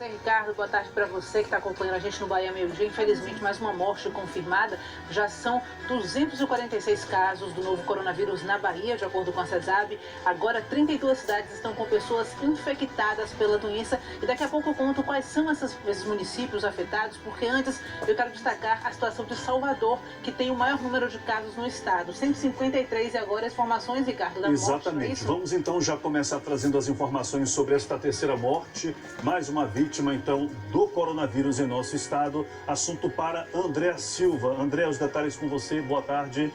Ricardo, boa tarde para você que está acompanhando a gente no Bahia Meio Dia. Infelizmente, mais uma morte confirmada. Já são 246 casos do novo coronavírus na Bahia, de acordo com a CESAB. Agora, 32 cidades estão com pessoas infectadas pela doença. E daqui a pouco eu conto quais são esses municípios afetados, porque antes eu quero destacar a situação de Salvador, que tem o maior número de casos no estado. 153 e agora as informações, Ricardo, da morte. Exatamente. Vamos então já começar trazendo as informações sobre esta terceira morte. Mais uma vítima, então, do coronavírus em nosso estado. Assunto para André Silva. André, os detalhes com você. Boa tarde.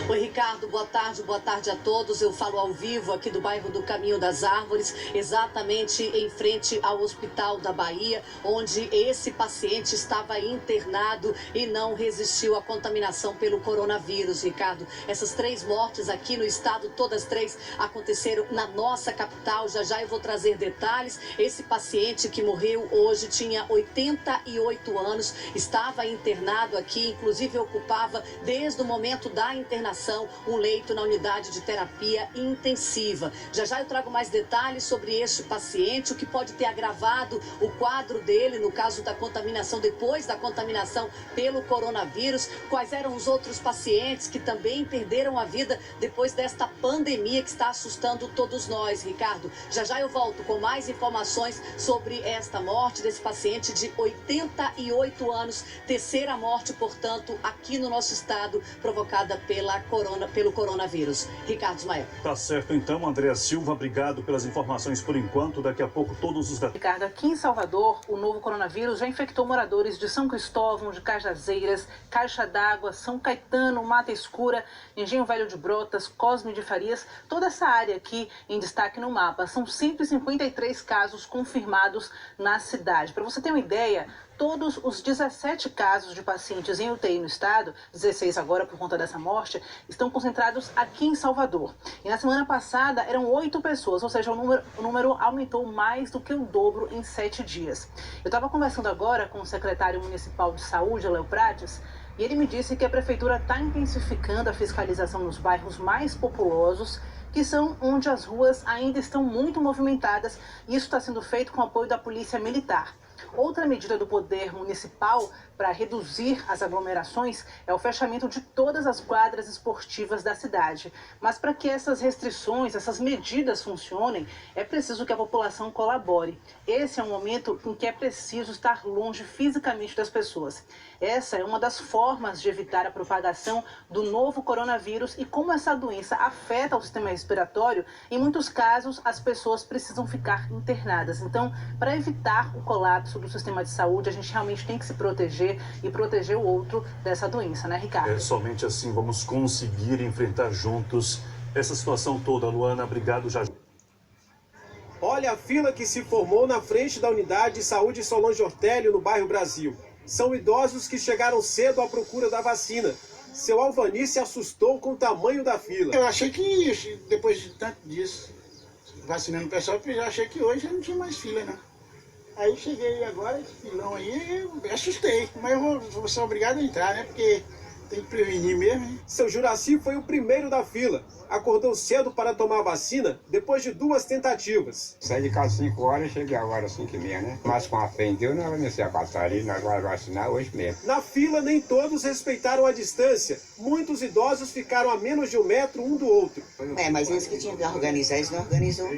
Oi, Ricardo, boa tarde a todos. Eu falo ao vivo aqui do bairro do Caminho das Árvores, exatamente em frente ao Hospital da Bahia, onde esse paciente estava internado e não resistiu à contaminação pelo coronavírus, Ricardo. Essas 3 mortes aqui no estado, todas 3 aconteceram na nossa capital. Já eu vou trazer detalhes. Esse paciente que morreu hoje tinha 88 anos, estava internado aqui, inclusive ocupava desde o momento da internação um leito na unidade de terapia intensiva. Já eu trago mais detalhes sobre este paciente, o que pode ter agravado o quadro dele no caso da contaminação, depois da contaminação pelo coronavírus, quais eram os outros pacientes que também perderam a vida depois desta pandemia que está assustando todos nós, Ricardo. Já eu volto com mais informações sobre esta morte desse paciente de 88 anos, terceira morte, portanto, aqui no nosso estado, provocada pelo coronavírus. Ricardo Ismael. Tá certo então, André Silva, obrigado pelas informações por enquanto. Daqui a pouco todos os detalhes. Ricardo, aqui em Salvador, o novo coronavírus já infectou moradores de São Cristóvão, de Cajazeiras, Caixa d'Água, São Caetano, Mata Escura, Engenho Velho de Brotas, Cosme de Farias, toda essa área aqui em destaque no mapa. São 153 casos confirmados na cidade. Para você ter uma ideia, todos os 17 casos de pacientes em UTI no estado, 16 agora por conta dessa morte, estão concentrados aqui em Salvador. E na semana passada eram 8 pessoas, ou seja, o número aumentou mais do que o dobro em 7 dias. Eu estava conversando agora com o secretário municipal de saúde, Léo Prates, e ele me disse que a prefeitura está intensificando a fiscalização nos bairros mais populosos, que são onde as ruas ainda estão muito movimentadas, e isso está sendo feito com o apoio da Polícia Militar. Outra medida do poder municipal para reduzir as aglomerações é o fechamento de todas as quadras esportivas da cidade. Mas para que essas restrições, essas medidas funcionem, é preciso que a população colabore. Esse é um momento em que é preciso estar longe fisicamente das pessoas. Essa é uma das formas de evitar a propagação do novo coronavírus, e como essa doença afeta o sistema respiratório, em muitos casos as pessoas precisam ficar internadas. Então, para evitar o colapso do sistema de saúde, a gente realmente tem que se proteger e proteger o outro dessa doença, né, Ricardo? É, somente assim vamos conseguir enfrentar juntos essa situação toda. Luana, obrigado. Olha a fila que se formou na frente da unidade de saúde Solange Ortélio, no bairro Brasil. São idosos que chegaram cedo à procura da vacina. Seu Alvani se assustou com o tamanho da fila. Eu achei que, depois de tanto disso, vacinando o pessoal, eu já achei que hoje não tinha mais fila, né? Aí cheguei agora, esse filão aí, eu me assustei. Mas eu vou ser obrigado a entrar, né? Porque tem que prevenir mesmo, né? Seu Juraci foi o primeiro da fila. Acordou cedo para tomar a vacina depois de 2 tentativas. Saí de casa 5 horas e cheguei agora às 5h30, né? Mas com a fé em Deus, nós vamos a passar ali, nós vamos vacinar hoje mesmo. Na fila, nem todos respeitaram a distância. Muitos idosos ficaram a menos de 1 metro um do outro. Mas eles que tinham que organizar, eles não organizam.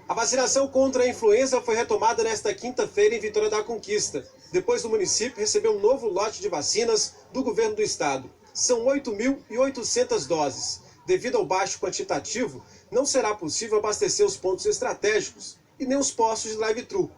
A vacinação contra a influenza foi retomada nesta quinta-feira em Vitória da Conquista, depois do município receber um novo lote de vacinas do governo do estado. São 8.800 doses. Devido ao baixo quantitativo, não será possível abastecer os pontos estratégicos e nem os postos de drive-thru.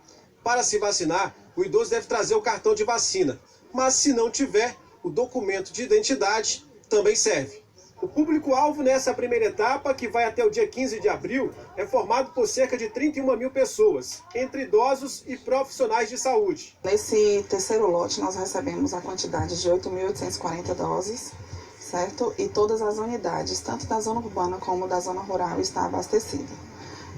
Para se vacinar, o idoso deve trazer o cartão de vacina, mas se não tiver, o documento de identidade também serve. O público-alvo nessa primeira etapa, que vai até o dia 15 de abril, é formado por cerca de 31 mil pessoas, entre idosos e profissionais de saúde. Nesse terceiro lote, nós recebemos a quantidade de 8.840 doses, certo? E todas as unidades, tanto da zona urbana como da zona rural, está abastecida.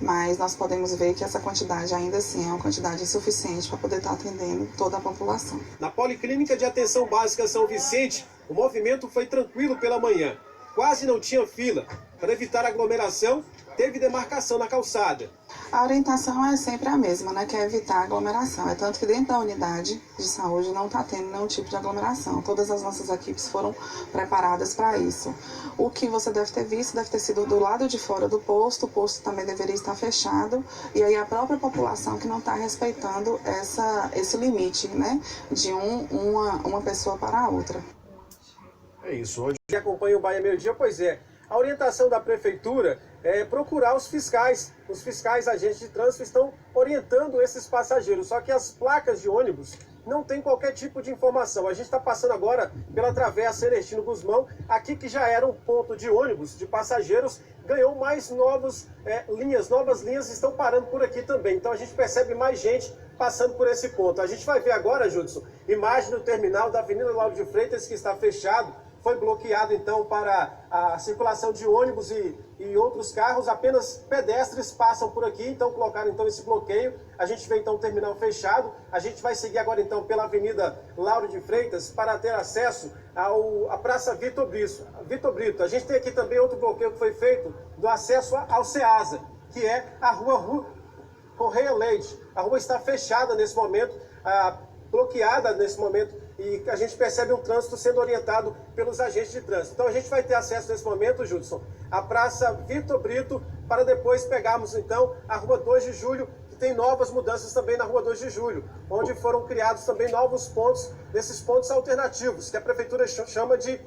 Mas nós podemos ver que essa quantidade ainda assim é uma quantidade insuficiente para poder estar atendendo toda a população. Na Policlínica de Atenção Básica São Vicente, o movimento foi tranquilo pela manhã. Quase não tinha fila. Para evitar aglomeração, teve demarcação na calçada. A orientação é sempre a mesma, né, que é evitar aglomeração. É tanto que dentro da unidade de saúde não está tendo nenhum tipo de aglomeração. Todas as nossas equipes foram preparadas para isso. O que você deve ter visto deve ter sido do lado de fora do posto. O posto também deveria estar fechado. E aí a própria população que não está respeitando esse limite, né, de uma pessoa para a outra. É isso. Hoje acompanha o Bahia Meio Dia, pois é. A orientação da prefeitura é procurar os fiscais. Os fiscais agentes de trânsito estão orientando esses passageiros. Só que as placas de ônibus não tem qualquer tipo de informação. A gente está passando agora pela Travessa Celestino Guzmão, aqui que já era um ponto de ônibus de passageiros, ganhou mais novas linhas estão parando por aqui também. Então a gente percebe mais gente passando por esse ponto. A gente vai ver agora, Judson, imagem do terminal da Avenida Lauro de Freitas, que está fechado. Foi bloqueado, então, para a circulação de ônibus e outros carros. Apenas pedestres passam por aqui, então colocaram então esse bloqueio. A gente vê, então, o terminal fechado. A gente vai seguir agora, então, pela Avenida Lauro de Freitas para ter acesso à Praça Vitor Brito. A gente tem aqui também outro bloqueio que foi feito do acesso ao Ceasa, que é a Rua Correia Leite. A rua está fechada nesse momento, bloqueada nesse momento, e a gente percebe um trânsito sendo orientado pelos agentes de trânsito. Então a gente vai ter acesso nesse momento, Judson, à Praça Vitor Brito, para depois pegarmos então a Rua 2 de Julho, que tem novas mudanças também na Rua 2 de Julho, onde foram criados também novos pontos, desses pontos alternativos, que a Prefeitura chama de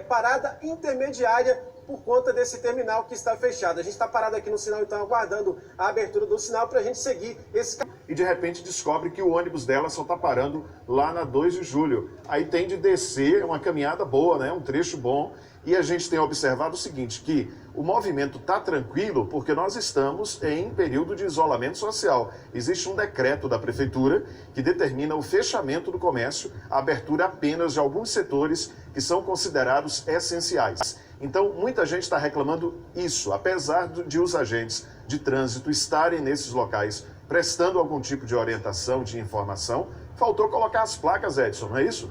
parada intermediária, por conta desse terminal que está fechado. A gente está parado aqui no sinal, então, aguardando a abertura do sinal para a gente seguir esse caminho. E de repente descobre que o ônibus dela só está parando lá na 2 de julho. Aí tem de descer, é uma caminhada boa, né? Um trecho bom. E a gente tem observado o seguinte, que o movimento está tranquilo porque nós estamos em período de isolamento social. Existe um decreto da Prefeitura que determina o fechamento do comércio, a abertura apenas de alguns setores que são considerados essenciais. Então, muita gente está reclamando isso, apesar de os agentes de trânsito estarem nesses locais prestando algum tipo de orientação, de informação. Faltou colocar as placas, Edson, não é isso?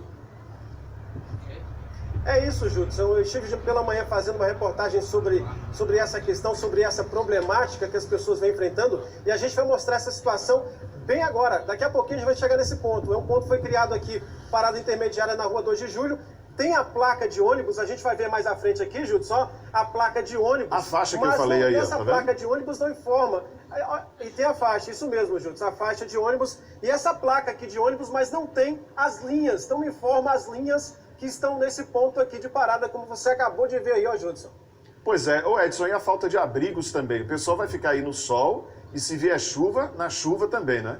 É isso, Judson. Eu estive pela manhã fazendo uma reportagem sobre essa questão, sobre essa problemática que as pessoas vêm enfrentando, e a gente vai mostrar essa situação bem agora. Daqui a pouquinho a gente vai chegar nesse ponto. É um ponto que foi criado aqui, parada intermediária na Rua 2 de Julho. Tem a placa de ônibus, a gente vai ver mais à frente aqui, Judson, só a placa de ônibus. A faixa que eu falei aí, ó, tá vendo? Essa placa de ônibus não informa. E tem a faixa, isso mesmo, Judson, a faixa de ônibus. E essa placa aqui de ônibus, mas não tem as linhas, não informa as linhas que estão nesse ponto aqui de parada, como você acabou de ver aí, ó, Judson. Pois é, ô Edson, e a falta de abrigos também. O pessoal vai ficar aí no sol e se vier chuva, na chuva também, né?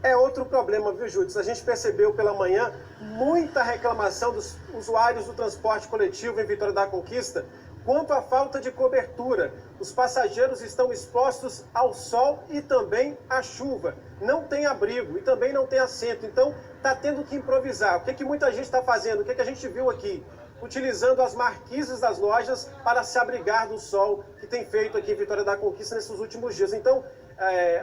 É outro problema, viu, Judson? A gente percebeu pela manhã muita reclamação dos usuários do transporte coletivo em Vitória da Conquista quanto à falta de cobertura. Os passageiros estão expostos ao sol e também à chuva. Não tem abrigo e também não tem assento. Então, está tendo que improvisar. O que muita gente está fazendo? O que a gente viu aqui? Utilizando as marquises das lojas para se abrigar do sol que tem feito aqui em Vitória da Conquista nesses últimos dias. Então,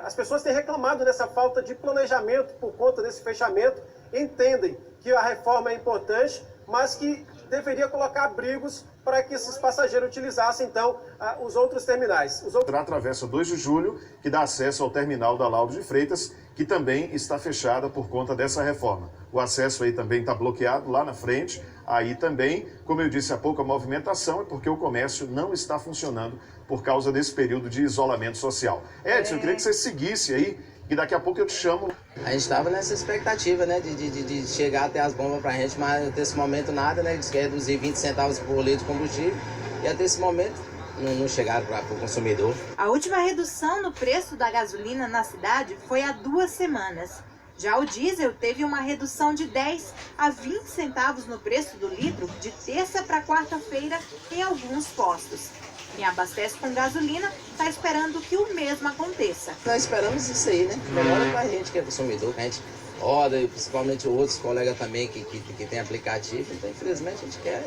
as pessoas têm reclamado dessa falta de planejamento por conta desse fechamento, entendem que a reforma é importante, mas que deveria colocar abrigos para que esses passageiros utilizassem, então, os outros terminais. Atravessa 2 de julho, que dá acesso ao terminal da Lauro de Freitas, que também está fechada por conta dessa reforma. O acesso aí também está bloqueado lá na frente. Aí também, como eu disse há pouco, a movimentação é porque o comércio não está funcionando por causa desse período de isolamento social. Edson, eu queria que você seguisse aí, e daqui a pouco eu te chamo. A gente estava nessa expectativa, né, de chegar até as bombas pra gente, mas até esse momento nada, né, eles querem reduzir 20 centavos por litro de combustível, e até esse momento não chegaram para o consumidor. A última redução no preço da gasolina na cidade foi há 2 semanas. Já o diesel teve uma redução de 10 a 20 centavos no preço do litro de terça para quarta-feira em alguns postos. Quem abastece com gasolina está esperando que o mesmo aconteça. Nós esperamos isso aí, né? Melhora pra gente que é consumidor. A gente roda, e principalmente outros colegas também que tem aplicativo. Então, infelizmente, a gente quer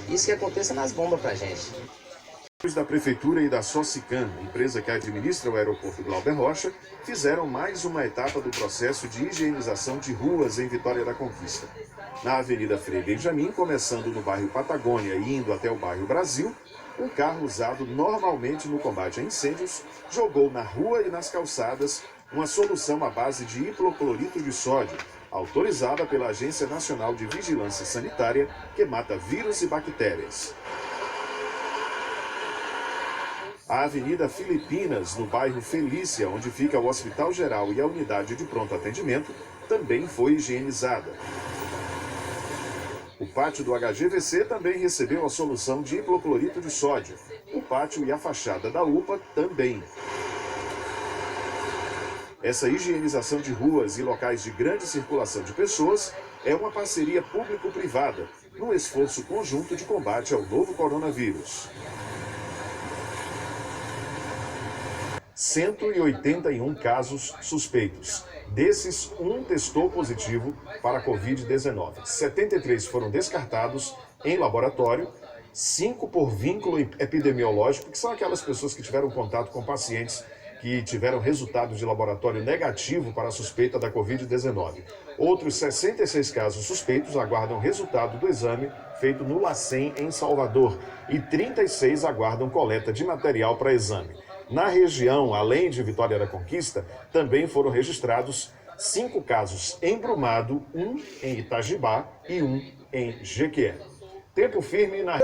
isso que aconteça nas bombas pra gente. Da Prefeitura e da Socican, empresa que administra o aeroporto Glauber Rocha, fizeram mais uma etapa do processo de higienização de ruas em Vitória da Conquista. Na Avenida Frei Benjamin, começando no bairro Patagônia e indo até o bairro Brasil, Um carro usado normalmente no combate a incêndios jogou na rua e nas calçadas uma solução à base de hipoclorito de sódio, autorizada pela Agência Nacional de Vigilância Sanitária, que mata vírus e bactérias. A Avenida Filipinas, no bairro Felícia, onde fica o Hospital Geral e a unidade de pronto atendimento, também foi higienizada. O pátio do HGVC também recebeu a solução de hipoclorito de sódio. O pátio e a fachada da UPA também. Essa higienização de ruas e locais de grande circulação de pessoas é uma parceria público-privada, num esforço conjunto de combate ao novo coronavírus. 181 casos suspeitos. Desses, um testou positivo para a Covid-19. 73 foram descartados em laboratório, 5 por vínculo epidemiológico, que são aquelas pessoas que tiveram contato com pacientes que tiveram resultado de laboratório negativo para a suspeita da Covid-19. Outros 66 casos suspeitos aguardam resultado do exame feito no LACEN, em Salvador, e 36 aguardam coleta de material para exame. Na região, além de Vitória da Conquista, também foram registrados 5 casos em Brumado, 1 em Itajibá e 1 em Jequié. Tempo firme na...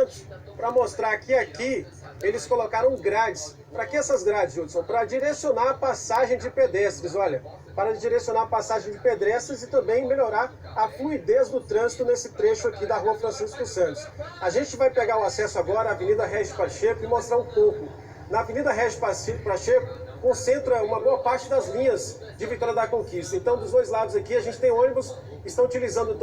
Para mostrar que aqui eles colocaram grades. Para que essas grades, Judson? Para direcionar a passagem de pedestres, olha. Para direcionar a passagem de pedestres e também melhorar a fluidez do trânsito nesse trecho aqui da Rua Francisco Santos. A gente vai pegar o acesso agora à Avenida Régis Pacheco e mostrar um pouco. Na Avenida Régis Pacheco concentra uma boa parte das linhas de Vitória da Conquista. Então, dos dois lados aqui, a gente tem ônibus que estão utilizando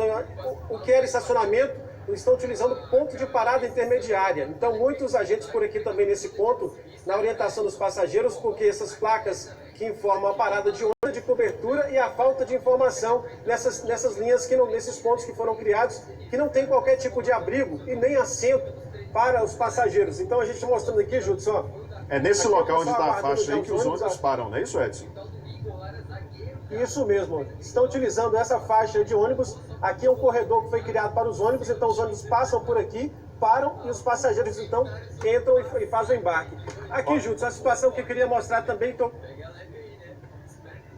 o que era estacionamento, estão utilizando ponto de parada intermediária. Então, muitos agentes por aqui também nesse ponto, na orientação dos passageiros, porque essas placas que informam a parada de onda de cobertura e a falta de informação nessas linhas, nesses pontos que foram criados, que não tem qualquer tipo de abrigo e nem assento para os passageiros. Então, a gente está mostrando aqui, Judson, é nesse local onde está a faixa aí que os ônibus param, não é isso, Edson? Isso mesmo, estão utilizando essa faixa de ônibus. Aqui é um corredor que foi criado para os ônibus, então os ônibus passam por aqui, param e os passageiros então entram e fazem o embarque. Aqui, Júlio, a situação que eu queria mostrar também, então...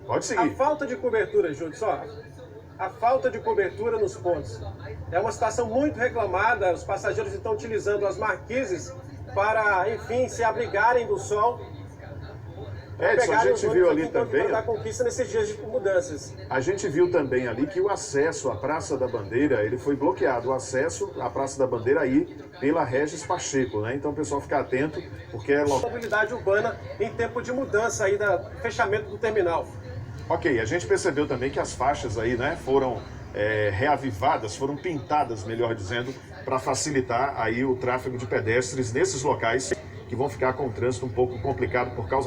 Pode seguir. A falta de cobertura, Júlio, só. A falta de cobertura nos pontos. É uma situação muito reclamada, os passageiros estão utilizando as marquises para, enfim, se abrigarem do sol. Edson, a gente viu ali também... Da Conquista nesses dias de mudanças. A gente viu também ali que o acesso à Praça da Bandeira, ele foi bloqueado. O acesso à Praça da Bandeira aí pela Régis Pacheco, né? Então o pessoal fica atento, porque é... Mobilidade urbana em tempo de mudança aí, do fechamento do terminal. Ok, a gente percebeu também que as faixas aí, né, foram reavivadas, foram pintadas, melhor dizendo, para facilitar aí o tráfego de pedestres nesses locais que vão ficar com o trânsito um pouco complicado por causa